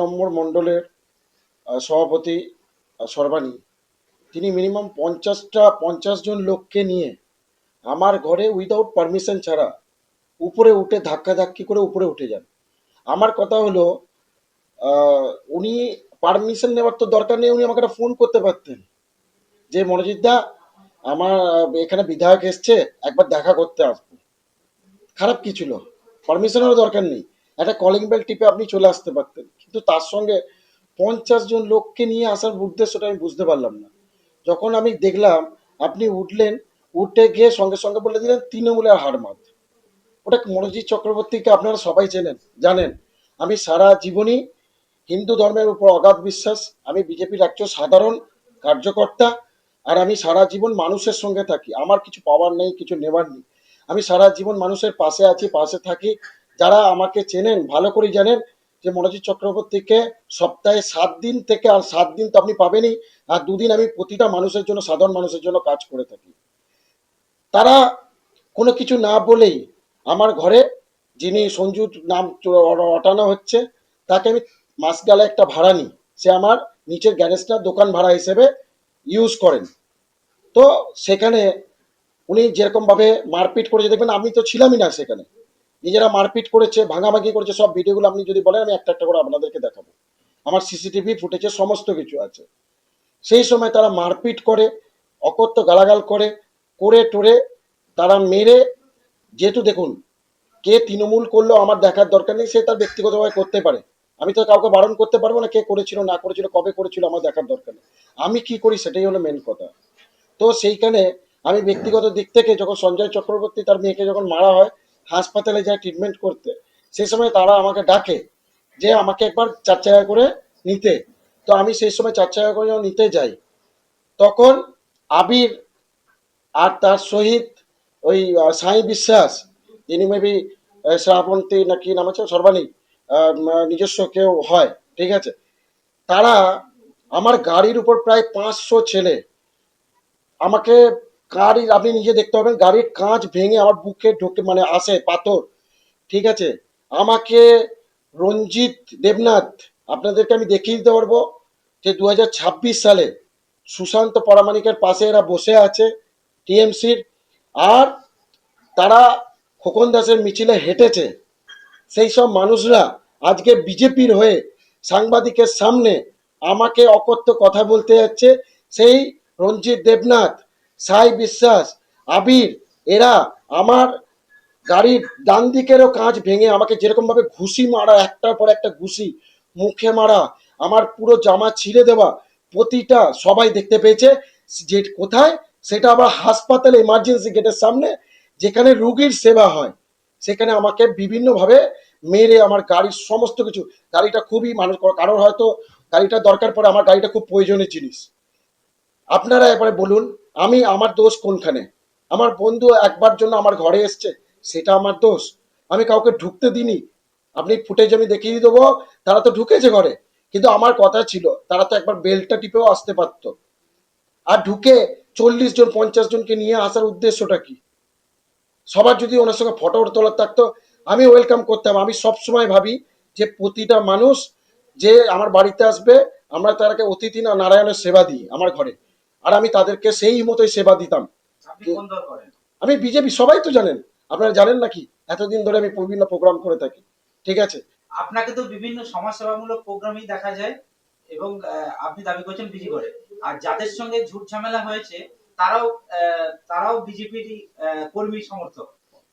নম্বর মণ্ডলের সভাপতি সর্বাণী, তিনি মিনিমাম 50 জন লোককে নিয়ে আমার ঘরে উইদাউট পারমিশন ছাড়া উপরে উঠে ধাক্কাধাক্কি করে উপরে উঠে যান। আমার কথা হলো, আহ, উনি পারমিশন নেওয়ার তো দরকার নেই, উনি আমাকে একটা ফোন করতে পারতেন যে মনোজিৎ দা, আমার এখানে বিধায়ক এসছে, একবার দেখা করতে আসবো। খারাপ কি ছিল? পারমিশনেরও দরকার নেই, একটা কলিং বেল টিপে আপনি চলে আসতে পারতেন, কিন্তু তার সঙ্গে 50 জন লোককে নিয়ে আসার উদ্দেশ্যটা আমি বুঝতে পারলাম না। যখন আমি দেখলাম আপনি উঠলেন, উঠে গিয়ে সঙ্গে সঙ্গে বলে দিলেন তৃণমূলের হারমাত। ওটা মনোজিৎ চক্রবর্তীকে আপনারা সবাই চেনেন, জানেন। আমি সারা জীবনই হিন্দু ধর্মের উপর অগাধ বিশ্বাস, আমি বিজেপির একজন সাধারণ কার্যকর্তা, আর আমি সারা জীবন মানুষের সঙ্গে থাকি, আমার কিছু পাওয়ার নেই, কিছু নেওয়ার নেই। আমি সারা জীবন মানুষের পাশে আছি, পাশে থাকি। যারা আমাকে চেনেন ভালো করে জানেন যে মনোজিৎ চক্রবর্তীকে সপ্তাহে 7 দিন থেকে, আর 7 দিন তো আপনি পাবেনই, আর 2 দিন আমি প্রতিটা মানুষের জন্য, সাধারণ মানুষের জন্য কাজ করে থাকি। তারা কোনো কিছু না বলেই আমার ঘরে, যিনি সঞ্জুর নাম রটানো হচ্ছে, তাকে আমি মাস গেলে একটা ভাড়া নিই, সে আমার নিচের গ্যারেজটা দোকান ভাড়া হিসেবে ইউজ করেন। তো সেখানে উনি যেরকমভাবে মারপিট করেছে, দেখবেন আমি তো ছিলামই না সেখানে, নিজেরা মারপিট করেছে, ভাঙাভাঙি করেছে, সব ভিডিওগুলো আপনি যদি বলেন আমি একটা একটা করে আপনাদেরকে দেখাবো। আমার সিসিটিভি ফুটেজে সমস্ত কিছু আছে। সেই সময় তারা মারপিট করে, অকথ্য গালাগাল করে, করে টোরে তারা মেরে, যেহেতু দেখুন, কে তৃণমূল করলো আমার দেখার দরকার নেই, সে তার ব্যক্তিগতভাবে করতে পারে, আমি তো কাউকে বারণ করতে পারবো না কে করেছিল না করেছিল, কবে করেছিল, আমার দেখার দরকার নেই। আমি কি করি সেটাই হলো মেন কথা। তো সেইখানে আমি ব্যক্তিগত দিক থেকে, যখন সঞ্জয় চক্রবর্তী তার মেয়েকে যখন মারা হয়, হাসপাতালে যায় ট্রিটমেন্ট করতে, সেই সময় তারা আমাকে ডাকে যে আমাকে একবার 4 চাকা করে নিতে। তো আমি সেই সময় 4 চাকা করে যখন নিতে যাই, তখন আবির আর তার সহিত ওই সাই বিশ্বাস, যিনি মেবি শ্রাবন্তী না কি নাম আছে, সর্বাণী, নিজস্ব কেউ হয়, ঠিক আছে, তারা আমার গাড়ির উপর প্রায় 500 ছেলে আমাকে, গাড়ির আপনি নিজে দেখতে পাবেন, গাড়ির কাঁচ ভেঙে আমার বুকে ঢোকে, মানে আসে পাথর, ঠিক আছে। আমাকে রঞ্জিত দেবনাথ, আপনাদেরকে আমি দেখিয়ে দিতে পারবো যে 2026 সালে সুশান্ত পরামানিকের পাশে এরা বসে আছে টিএমসির, আর তারা খোকন দাসের মিছিলে হেঁটেছে। সেই সব মানুষরা আজকে বিজেপির হয়ে সাংবাদিকের সামনে আমাকে অকথ্য কথা বলতে যাচ্ছে। সেই রঞ্জিত দেবনাথ, সাই বিশ্বাস, আবির, এরা আমার গাড়ির ডান দিকেরও কাঁচ ভেঙে আমাকে যেরকম ভাবে ঘুষি মারা, একটার পর একটা ঘুষি, মুখে মারা, আমার পুরো জামা ছিঁড়ে দেওয়া, প্রতিটা সবাই দেখতে পেয়েছে। যে কোথায়, সেটা আবার হাসপাতালে ইমার্জেন্সি গেটের সামনে, যেখানে রুগীর সেবা হয়, সেখানে আমাকে বিভিন্নভাবে মেরে আমার গাড়ির সমস্ত কিছু, গাড়িটা খুবই মানুষ, কারোর হয়তো গাড়িটা দরকার পড়ে, আমার গাড়িটা খুব প্রয়োজনীয় জিনিস। আপনারা এবারে বলুন, আমি, আমার দোষ কোনখানে? আমার বন্ধু একবার জন্য আমার ঘরে এসছে, সেটা আমার দোষ? আমি কাউকে ঢুকতে দিইনি, আপনি ফুটেজ আমি দেখিয়ে দেবো, তারা তো ঢুকেছে ঘরে, কিন্তু আমার কথা ছিল তারা তো একবার বেলটা টিপেও আসতে পারতো। আর ঢুকে 40 জন 50 জনকে নিয়ে আসার উদ্দেশ্যটা কি? সবার যদি ওনার সঙ্গে ফটো তোলার থাকতো, আমি ওয়েলকাম করতাম। আমি সবসময় ভাবি যে প্রতিটা মানুষ যে আমার বাড়িতে আসবে, আমরা তাদেরকে অতিথি না নারায়ণের সেবা দিই আমার ঘরে, আর আমি তাদেরকে সেই মতোই সেবা দিতাম। আমি বিজেপি, সবাই তো জানেন, আপনারা জানেন নাকি, এতদিন ধরে আমি বিভিন্ন প্রোগ্রাম করে থাকি, ঠিক আছে। আপনাকে তো বিভিন্ন সমাজসেবামূলক প্রোগ্রামই দেখা যায় এবং আপনি দাবি করছেন বিজি করে। আর যাদের সঙ্গে ঝুট ঝামেলা হয়েছে তারাও তারাও বিজেপির কর্মী সমর্থক।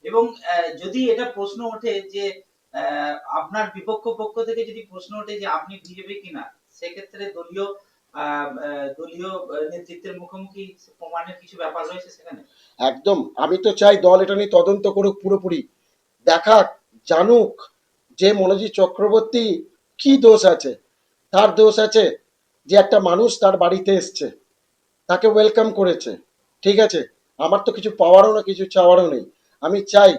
এবং যদি এটা প্রশ্ন ওঠে যে আপনার বিপক্ষ পক্ষ থেকে যদি প্রশ্ন ওঠে যে আপনি বিজেপি কিনা, সেক্ষেত্রে দলীয় নেতৃত্বের মুখোমুখি প্রমাণের কিছু ব্যাপার রয়েছে সেখানে। একদম, আমি তো চাই দল এটা নিয়ে তদন্ত করুক পুরোপুরি, দেখাক, জানুক যে মনোজিৎ চক্রবর্তী কি দোষ আছে। তার দোষ আছে যে একটা মানুষ তার বাড়িতে এসছে, তাকে ওয়েলকাম করেছে, ঠিক আছে। আমার তো কিছু পাওয়ারও না, কিছু চাওয়ারও নেই। আমি চাই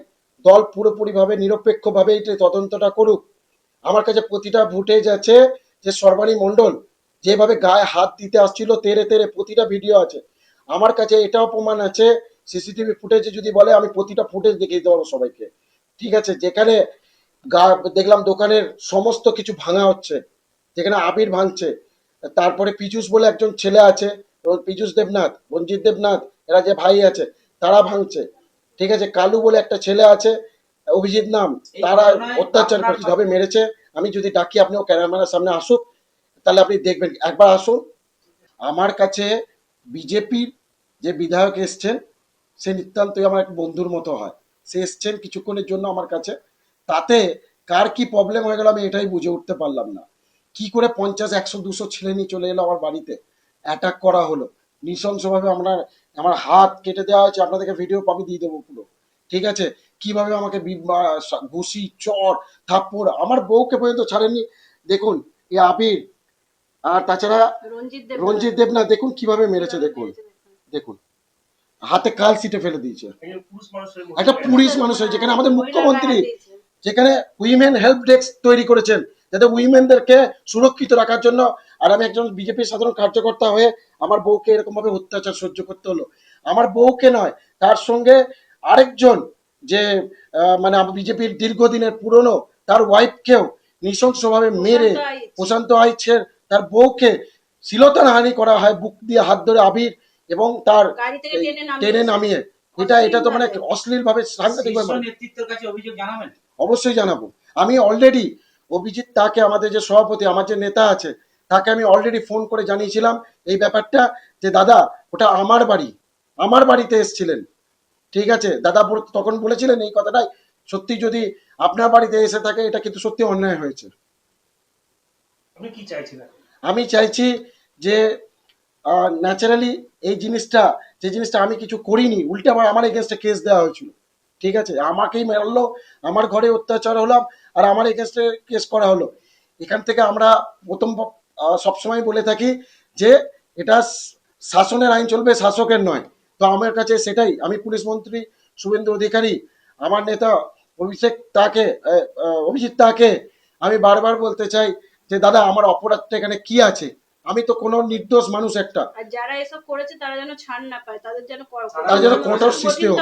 দল পুরোপুরিভাবে নিরপেক্ষভাবে এটা তদন্তটা করুক। আমার কাছে প্রতিটা ফুটেজ আছে, যে সর্বাণী মণ্ডল যেভাবে গায়ে হাত দিতে আসছিল তেরে তেরে, প্রতিটা ভিডিও আছে আমার কাছে, এটাও প্রমাণ আছে। সিসিটিভি ফুটেজে যদি বলে আমি প্রতিটা ফুটেজ দেখিয়ে দিতে পারবো সবাইকে, ঠিক আছে। যেখানে দেখলাম দোকানের সমস্ত কিছু ভাঙা হচ্ছে, যেখানে আবির ভাঙছে। তারপরে পীযূষ বলে একজন ছেলে আছে, পীযূষ দেবনাথ, রঞ্জিত দেবনাথ, এরা যে ভাই আছে তারা ভাঙছে। ঠিক আছে, কালু বলে একটা ছেলে আছে, অভিজিৎ নাম, এই তারা ঘটনায় অত্যাচার আপনার করছে, ভাবে মেরেছে। আমি যদি ডাকি আপনিও ক্যামেরার সামনে আসুক, তাহলে আপনি দেখবেন, একবার আসুন। আমার কাছে বিজেপির যে বিধায়ক এসছেন, সে নিতান্তই আমার এক বন্ধুর মতো হয়। সে এসছেন কিছুক্ষণের জন্য আমার কাছে, তাতে কার কি প্রবলেম হয়ে গেল আমি এটাই বুঝে উঠতে পারলাম না। কি করে 50, 100, 200 ছেলে নিয়ে চলে এলো আমার বাড়িতে, অ্যাটাক করা হলো নৃশংসভাবে। আমার হাত কেটে দেওয়া হয়েছে, আপনাদেরকে ভিডিও আমি দিয়ে দেবো পুরো। ঠিক আছে, কিভাবে আমাকে ঘুষি, চর, থাপ্পড়, আমার বউকে পর্যন্ত ছাড়েননি। দেখুন, এই আবির আর তাছাড়া রঞ্জিত দেবনাথ দেখুন কিভাবে মেরেছে, দেখুন দেখুন, হাতে কাল সিটে ফেলে দিয়েছে। একটা পুলিশ মানুষ হয়ে, যেখানে আমাদের মুখ্যমন্ত্রী, যেখানে উইমেন হেল্প ডেস্ক তৈরি করেছেন যাতে উইমেনদেরকে সুরক্ষিত রাখার জন্য, আর আমি একজন বিজেপির সাধারণ কার্যকর্তা হয়ে আমার বউকে এরকম ভাবে অত্যাচার সহ্য করতে হলো। আমার বউকে নয়, তার সঙ্গে আরেকজন যে মানে বিজেপির দীর্ঘদিনের পুরনো, তার ওয়াইফকেও নৃশংসভাবে মেরে, প্রশান্ত আইচের তার বউকে শ্লীলতাহানি করা হয়, বুক দিয়ে হাত ধরে আবির এবং তার টেনে নামিয়ে। এটা তো মানে অশ্লীল ভাবে, সাংঘাতিক শীর্ষ ভাবে। নেতৃত্বের কাছে অভিযোগ জানাবেন? অবশ্যই জানাবো। আমি অলরেডি অভিজিৎ তাকে, আমাদের যে সভাপতি, আমার যে নেতা আছে, তাকে আমি অলরেডি ফোন করে জানিয়েছিলাম এই ব্যাপারটা, যে দাদা ওটা আমার বাড়ি, আমার বাড়িতে এসেছিলেন। ঠিক আছে, দাদা তখন বলেছিলেন এই কথাটাই, সত্যি যদি আপনার বাড়িতে এসে থাকে এটা কিন্তু সত্যি অন্যায় হয়েছে। আপনি কি চাইছিলেন? আমি চাইছি যে ন্যাচারালি এই জিনিসটা, যে জিনিসটা আমি কিছু করিনি, উল্টে আমার এগেনস্টে কেস দেওয়া হয়েছিল। ঠিক আছে, আমাকেই মারলো, আমার ঘরে অত্যাচার হলাম, আর আমার এগেনস্টে কেস করা হলো। এখান থেকে আমরা প্রথম সবসময় বলে থাকি যে এটা শাসনের আইন চলবে, শাসকের নয়। তো আমার কাছে সেটাই, আমি পুলিশ মন্ত্রী শুভেন্দু অধিকারী, আমার নেতা অভিজিৎ তাকে আমি বারবার বলতে চাই যে দাদা আমার অপরাধটা এখানে কি আছে, আমি তো কোনো নির্দোষ মানুষ একটা। আর যারা এসব করেছে তারা যেন ছাড় না পায়, তাদের যেন তার জন্য কঠোর সৃষ্টি হোক।